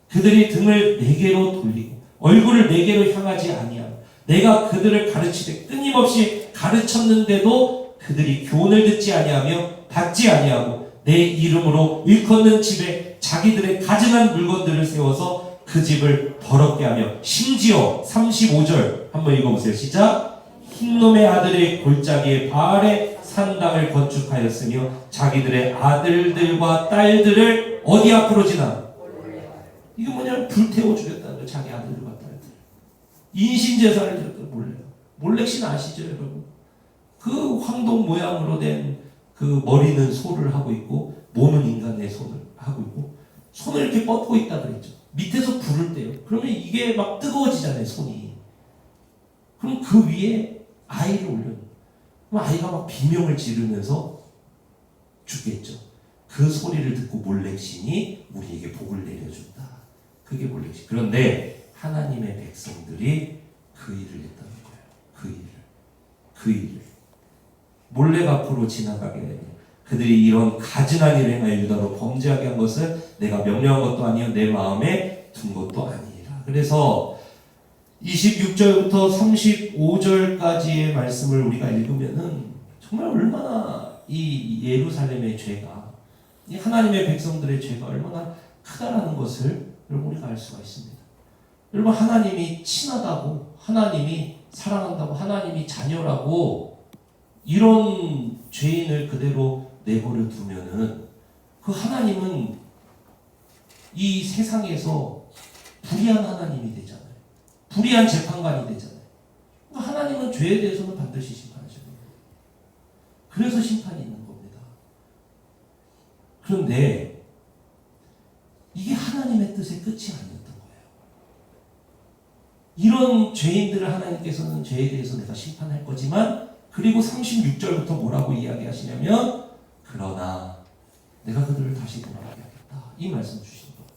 A: 그들이 등을 내게로 돌리고 얼굴을 내게로 향하지 아니하며 내가 그들을 가르치되 끊임없이 가르쳤는데도 그들이 교훈을 듣지 아니하며 받지 아니하고 내 이름으로 일컫는 집에 자기들의 가증한 물건들을 세워서 그 집을 더럽게 하며 심지어 35절 한번 읽어보세요. 시작. 흰놈의 아들의 골짜기에 바알의 산당을 건축하였으며 자기들의 아들들과 딸들을 어디 앞으로 지나? 이게 뭐냐면 불태워 죽였다는 거예요. 자기 아들들과 딸들. 인신제사를 드렸다. 몰렉신 아시죠 여러분? 그 황동 모양으로 된 그 머리는 소를 하고 있고 몸은 인간의 손을 하고 있고 손을 이렇게 뻗고 있다 그랬죠. 밑에서 불을 떼요. 그러면 이게 막 뜨거워지잖아요 손이. 그럼 그 위에 아이를 올려요. 그럼 아이가 막 비명을 지르면서 죽겠죠. 그 소리를 듣고 몰렉신이 우리에게 복을 내려준다. 그게 몰렉신. 그런데 하나님의 백성들이 그 일을 했다는 거예요. 그 일을. 몰렉 앞으로 지나가게 되며 그들이 이런 가증한 일을 행하여 유다로 범죄하게 한 것은 내가 명령한 것도 아니요 내 마음에 둔 것도 아니라. 그래서 26절부터 35절까지의 말씀을 우리가 읽으면은 정말 얼마나 이 예루살렘의 죄가, 이 하나님의 백성들의 죄가 얼마나 크다라는 것을 여러분 우리가 알 수가 있습니다. 여러분, 하나님이 친하다고, 하나님이 사랑한다고, 하나님이 자녀라고 이런 죄인을 그대로 내버려 두면은 그 하나님은 이 세상에서 불의한 하나님이 되잖아요. 불의한 재판관이 되잖아요. 하나님은 죄에 대해서는 반드시 심판하셔야 됩니다. 그래서 심판이 있는 겁니다. 그런데 이게 하나님의 뜻의 끝이 아니었던 거예요. 이런 죄인들을 하나님께서는 죄에 대해서 내가 심판할 거지만, 그리고 36절부터 뭐라고 이야기하시냐면 그러나 내가 그들을 다시 돌아가게 하겠다. 이 말씀 주신 거예요.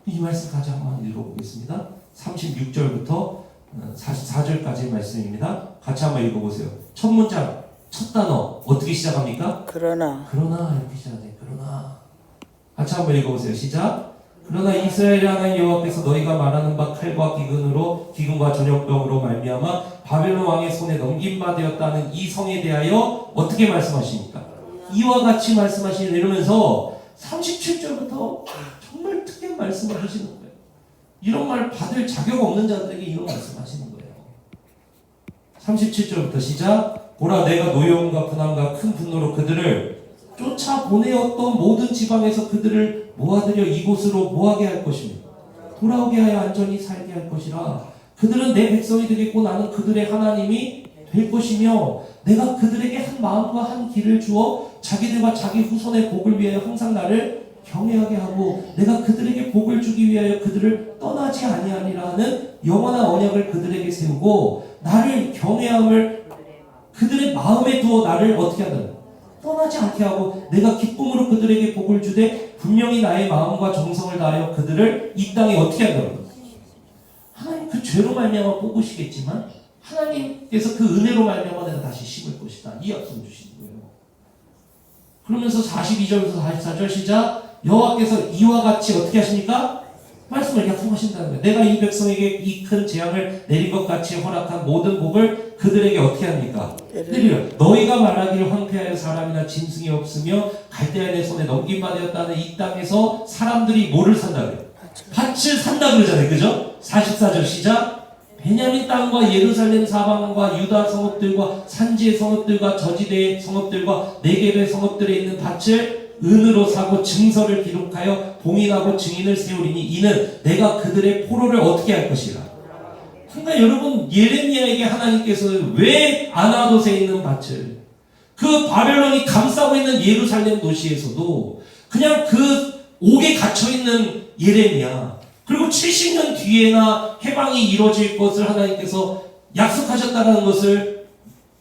A: 이 말씀 같이 한번 읽어보겠습니다. 36절부터 44절까지의 말씀입니다. 같이 한번 읽어보세요. 첫 문장, 첫 단어 어떻게 시작합니까?
B: 그러나
A: 이렇게 시작해요. 그러나 같이 한번 읽어보세요. 시작. 그러나 이스라엘의 하나님 여호와께서 너희가 말하는 바 칼과 기근과 전염병으로 말미암아 바벨론 왕의 손에 넘김바 되었다는 이 성에 대하여 어떻게 말씀하십니까? 이와 같이 말씀하시는 이러면서 37절부터 정말 특이한 말씀을 하시는 거예요. 이런 말 받을 자격 없는 자들에게 이런 말씀하시는 거예요. 37절부터 시작. 보라, 내가 노여움과 분함과 큰 분노로 그들을 쫓아 보내었던 모든 지방에서 그들을 모아들여 이곳으로 모하게 할 것이며 돌아오게 하여 안전히 살게 할 것이라. 그들은 내 백성이 되겠고 나는 그들의 하나님이 될 것이며 내가 그들에게 한 마음과 한 길을 주어 자기들과 자기 후손의 복을 위하여 항상 나를 경외하게 하고 내가 그들에게 복을 주기 위하여 그들을 떠나지 아니하리라 하는 영원한 언약을 그들에게 세우고 나를 경외함을 그들의 마음에 두어 나를 어떻게 하는 떠나지 않게 하고 내가 기쁨으로 그들에게 복을 주되 분명히 나의 마음과 정성을 다하여 그들을 이 땅에 어떻게 한다는 거예요. 하나님 그 죄로 말미암아 뽑으시겠지만 하나님께서 그 은혜로 말미암아 내가 다시 심을 것이다. 이 약속을 주시는 거예요. 그러면서 42절부터 44절 시작. 여호와께서 이와 같이 어떻게 하십니까? 말씀을 약속하신다는 거예요. 내가 이 백성에게 이 큰 재앙을 내린 것 같이 허락한 모든 복을 그들에게 어떻게 합니까? 내리라. 너희가 말하기를 황폐하여 사람이나 짐승이 없으며 갈대아인의 손에 넘김바 되었다는 이 땅에서 사람들이 뭐를 산다 그래요? 밭을 산다 그러잖아요. 그죠? 44절 시작. 베냐민 땅과 예루살렘 사방과 유다 성읍들과 산지의 성읍들과 저지대의 성읍들과 네겝의 성읍들에 있는 밭을 은으로 사고 증서를 기록하여 봉인하고 증인을 세우리니 이는 내가 그들의 포로를 어떻게 할 것이라. 그러니까 여러분 예레미야에게 하나님께서 왜 아나돗에 있는 밭을 그 바벨론이 감싸고 있는 예루살렘 도시에서도 그냥 그 옥에 갇혀있는 예레미야 그리고 70년 뒤에나 해방이 이루어질 것을 하나님께서 약속하셨다는 것을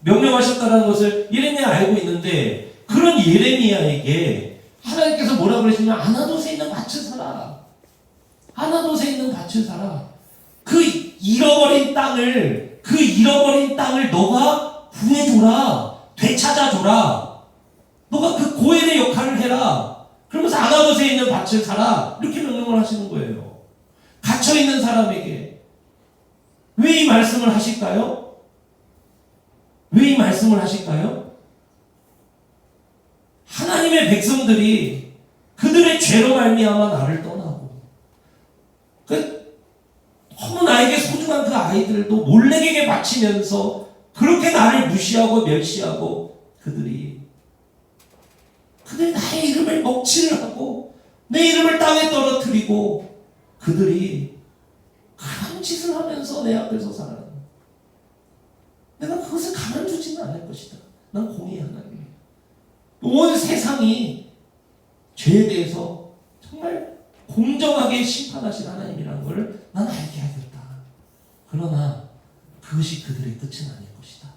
A: 명령하셨다는 것을 예레미야 알고 있는데 그런 예레미야에게 하나님께서 뭐라 그러시냐면 아나돗에 있는 밭을 사라. 아나돗에 있는 밭을 사라. 그 잃어버린 땅을 너가 구해줘라. 되찾아줘라. 너가 그 고엘의 역할을 해라. 그러면서 아나돗에 있는 밭을 사라. 이렇게 명령을 하시는 거예요. 갇혀있는 사람에게. 왜 이 말씀을 하실까요? 왜 이 말씀을 하실까요? 하나님의 백성들이 그들의 죄로 말미암아 나를 떠나고 너무 나에게 소중한 그 아이들도 몰래에게 바치면서 그렇게 나를 무시하고 멸시하고 그들이 나의 이름을 먹칠을 하고 내 이름을 땅에 떨어뜨리고 그들이 그런 짓을 하면서 내 앞에서 살아가는 내가 그것을 가만두지는 않을 것이다. 난 공의의 하나님이야. 온 세상이 죄에 대해서 정말 공정하게 심판하신 하나님이라는 것을 난 알게 하겠다. 그러나 그것이 그들의 끝은 아닐 것이다.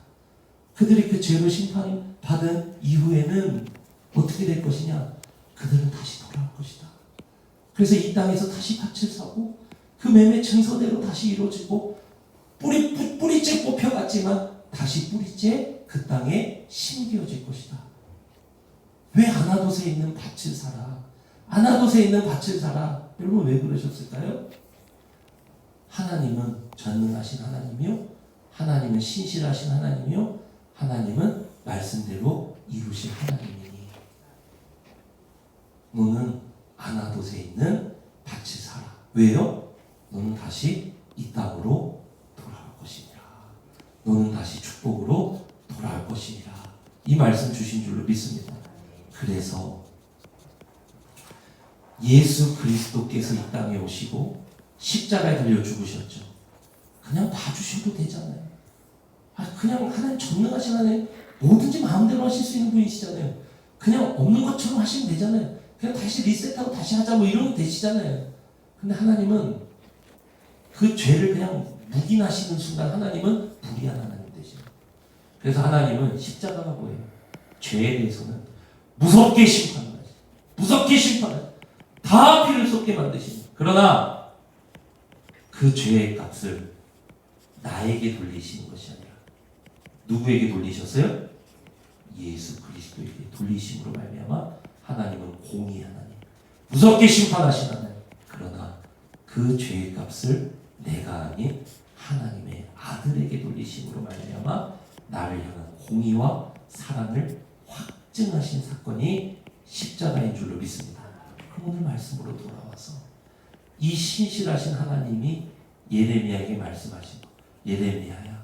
A: 그들이 그 죄로 심판받은 이후에는 어떻게 될 것이냐? 그들은 다시 돌아올 것이다. 그래서 이 땅에서 다시 밭을 사고 그 매매 증서대로 다시 이루어지고 뿌리째 뽑혀갔지만 다시 뿌리째 그 땅에 심겨질 것이다. 왜 아나돗에 있는 밭을 사라? 아나돗에 있는 밭을 사라. 여러분 왜 그러셨을까요? 하나님은 전능하신 하나님이요, 하나님은 신실하신 하나님이요, 하나님은 말씀대로 이루신 하나님이니 너는 아나돗에 있는 밭을 사라. 왜요? 너는 다시 이 땅으로 돌아올 것이니라. 너는 다시 축복으로 돌아올 것이니라. 이 말씀 주신 줄로 믿습니다. 그래서 예수 그리스도께서 이 땅에 오시고 십자가에 달려 죽으셨죠. 그냥 봐주셔도 되잖아요. 그냥 하나님 전능하신 하나님 뭐든지 마음대로 하실 수 있는 분이시잖아요. 그냥 없는 것처럼 하시면 되잖아요. 그냥 다시 리셋하고 다시 하자 뭐 이러면 되시잖아요. 근데 하나님은 그 죄를 그냥 묵인하시는 순간 하나님은 불의한 하나님 되시죠. 그래서 하나님은 십자가가 뭐예요? 죄에 대해서는 무섭게 심판하시. 무섭게 심판하시. 다 피를 쏟게 만드시는. 그러나 그 죄의 값을 나에게 돌리시는 것이 아니라 누구에게 돌리셨어요? 예수 그리스도에게 돌리심으로 말미암아 하나님은 공의의 하나님, 무섭게 심판하신 하나님. 그러나 그 죄의 값을 내가 아닌 하나님의 아들에게 돌리심으로 말미암아 나를 향한 공의와 사랑을 확증하신 사건이 십자가인 줄로 믿습니다. 그럼 오늘 말씀으로 돌아와서 이 신실하신 하나님이 예레미야에게 말씀하신 거. 예레미야야,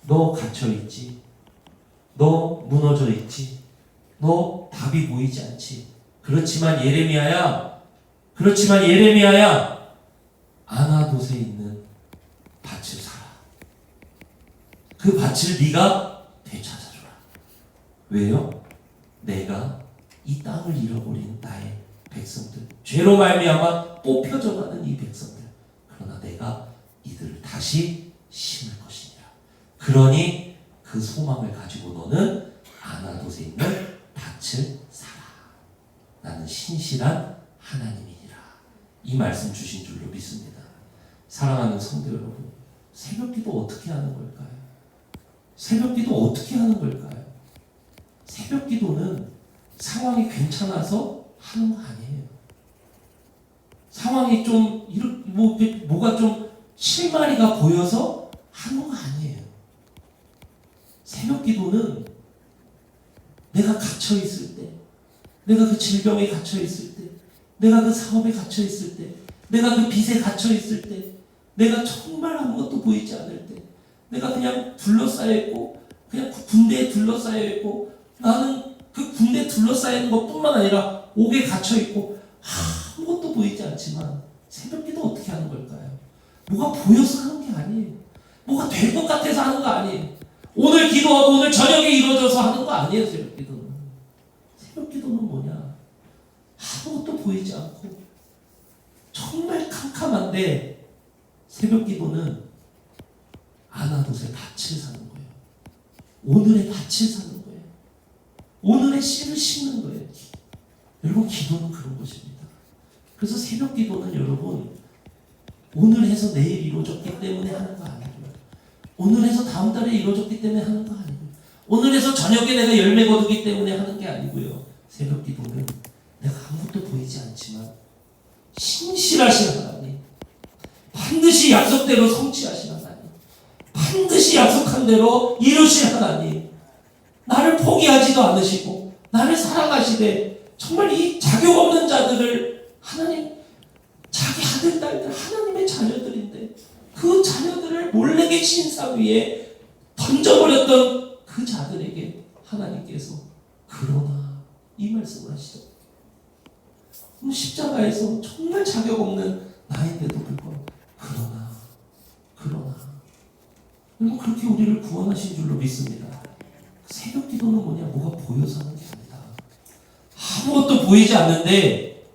A: 너 갇혀있지? 너 무너져있지? 너 답이 보이지 않지? 그렇지만 예레미야야, 아나돗에 있는 밭을 사라. 그 밭을 네가 되찾아줘라. 왜요? 내가 이 땅을 잃어버린 나의 백성들, 죄로 말미암아 뽑혀져가는 이 백성들, 그러나 내가 이들을 다시 심을 것이니라. 그러니 그 소망을 가지고 너는 아나돗에 있는 밭을 사라. 나는 신실한 하나님이니라. 이 말씀 주신 줄로 믿습니다. 사랑하는 성도 여러분, 새벽기도 어떻게 하는 걸까요? 새벽기도 어떻게 하는 걸까요? 새벽기도는 상황이 괜찮아서 하는 거 아니에요. 상황이 좀 뭐가 좀 실마리가 보여서 하는 거 아니에요. 새벽기도는 내가 갇혀 있을 때, 내가 그 질병에 갇혀 있을 때, 내가 그 사업에 갇혀 있을 때, 내가 그 빚에 갇혀 있을 때, 내가 정말 아무것도 보이지 않을 때, 내가 그냥 둘러싸여 있고, 그냥 그 군대에 둘러싸여 있고, 나는 그 군대에 둘러싸이는 것뿐만 아니라 옥에 갇혀 있고 아무것도 보이지 않지만 새벽기도 어떻게 하는 걸까요? 뭐가 보여서 하는 게 아니에요. 뭐가 될 것 같아서 하는 거 아니에요. 오늘 기도하고 오늘 저녁에 이루어져서 하는 거 아니에요. 새벽기도는. 새벽기도는 뭐냐? 아무것도 보이지 않고 정말 캄캄한데 새벽기도는 아나돗의 밭을 사는 거예요. 오늘의 밭을 사는 거예요. 오늘의 씨를 심는 거예요. 여러분, 기도는 그런 것입니다. 그래서 새벽기도는 여러분, 오늘 해서 내일 이루어졌기 때문에 하는 거 아니고요. 오늘 해서 다음 달에 이루어졌기 때문에 하는 거 아니고요. 오늘 해서 저녁에 내가 열매 거두기 때문에 하는 게 아니고요. 새벽기도는 내가 아무것도 보이지 않지만 신실하신 하나님, 반드시 약속대로 성취하신 하나님, 반드시 약속한 대로 이루신 하나님, 나를 포기하지도 않으시고 나를 사랑하시되 정말 이 자격 없는 자들을 하나님, 자기 아들, 딸들, 하나님의 자녀들인데 그 자녀들을 몰래게 신사 위에 던져버렸던 그 자들에게 하나님께서 그러나 이 말씀을 하시죠. 십자가에서 정말 자격 없는 나인데도 불구하고 그러나 여러분, 그렇게 우리를 구원하신 줄로 믿습니다. 새벽 기도는 뭐냐? 뭐가 보여서 하는 게 아니다. 아무것도 보이지 않는데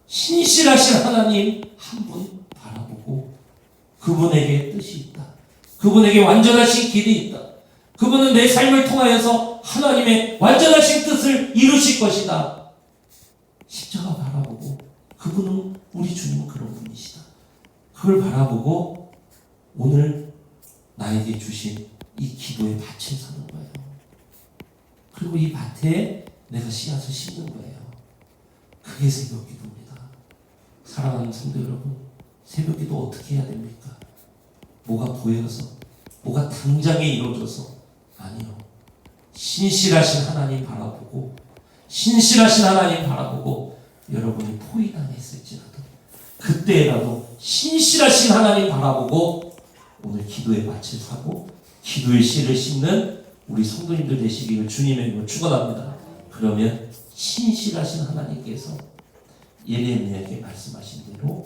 A: 신실하신 하나님 한 분 바라보고 그분에게 뜻이 있다. 그분에게 완전하신 길이 있다. 그분은 내 삶을 통하여서 하나님의 완전하신 뜻을 이루실 것이다. 십자가 바라보고 그분은 우리 주님은 그런 분이시다. 그걸 바라보고 오늘 나에게 주신 이 기도의 밭을 사는 거예요. 그리고 이 밭에 내가 씨앗을 심는 거예요. 그게 새벽 기도입니다. 사랑하는 성도 여러분, 새벽 기도 어떻게 해야 됩니까? 뭐가 보여서, 뭐가 당장에 이루어져서 아니요. 신실하신 하나님 바라보고, 신실하신 하나님 바라보고 여러분이 포위당했을지라도 그때라도 신실하신 하나님 바라보고 오늘 기도의 밭을 사고 기도의 씨를 심는 우리 성도님들 되시기를 주님의 이름으로 축원합니다. 그러면 신실하신 하나님께서 예레미야에게 말씀하신 대로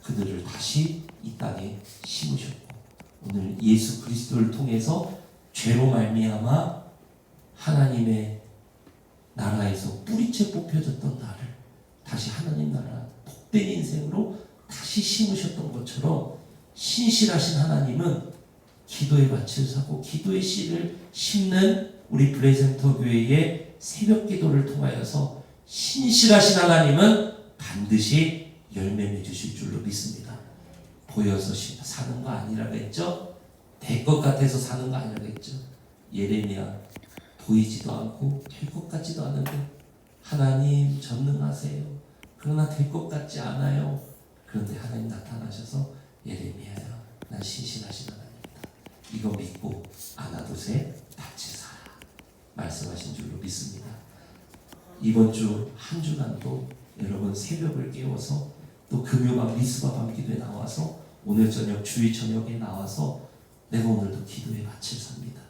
A: 그들을 다시 이 땅에 심으셨고 오늘 예수 그리스도를 통해서 죄로 말미암아 하나님의 나라에서 뿌리째 뽑혀졌던 나를 다시 하나님 나라 복된 인생으로 다시 심으셨던 것처럼 신실하신 하나님은 기도의 밭을 사고 기도의 씨를 심는 우리 브레센터 교회의 새벽 기도를 통하여서 신실하신 하나님은 반드시 열매 맺으실 줄로 믿습니다. 보여서 사는 거 아니라고 했죠? 될 것 같아서 사는 거 아니라고 했죠? 예레미야 보이지도 않고 될 것 같지도 않은데 하나님 전능하세요. 그러나 될 것 같지 않아요. 그런데 하나님 나타나셔서 예레미야야, 난 신실하신 하나님이다. 이거 믿고 안아두세 같이 살아. 말씀하신 줄로 믿습니다. 이번 주 한 주간도 여러분 새벽을 깨워서 또 금요밤 미스바 밤기도에 나와서 오늘 저녁 주일 저녁에 나와서 내가 오늘도 기도에 바칠 삽니다.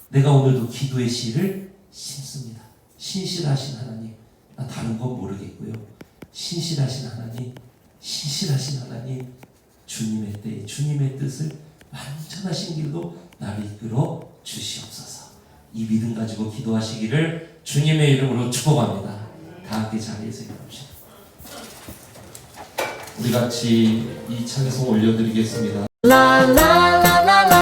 A: 내가 오늘도 기도의 씨를 심습니다. 신실하신 하나님, 나 다른 건 모르겠고요. 신실하신 하나님, 신실하신 하나님, 주님의 때에 주님의 뜻을 완전하신 길로 나를 이끌어 주시옵소서. 이 믿음 가지고 기도하시기를 주님의 이름으로 축복합니다. 다 함께 자리에서 일어납시다. 우리 같이 이 찬송 올려드리겠습니다.
C: 라라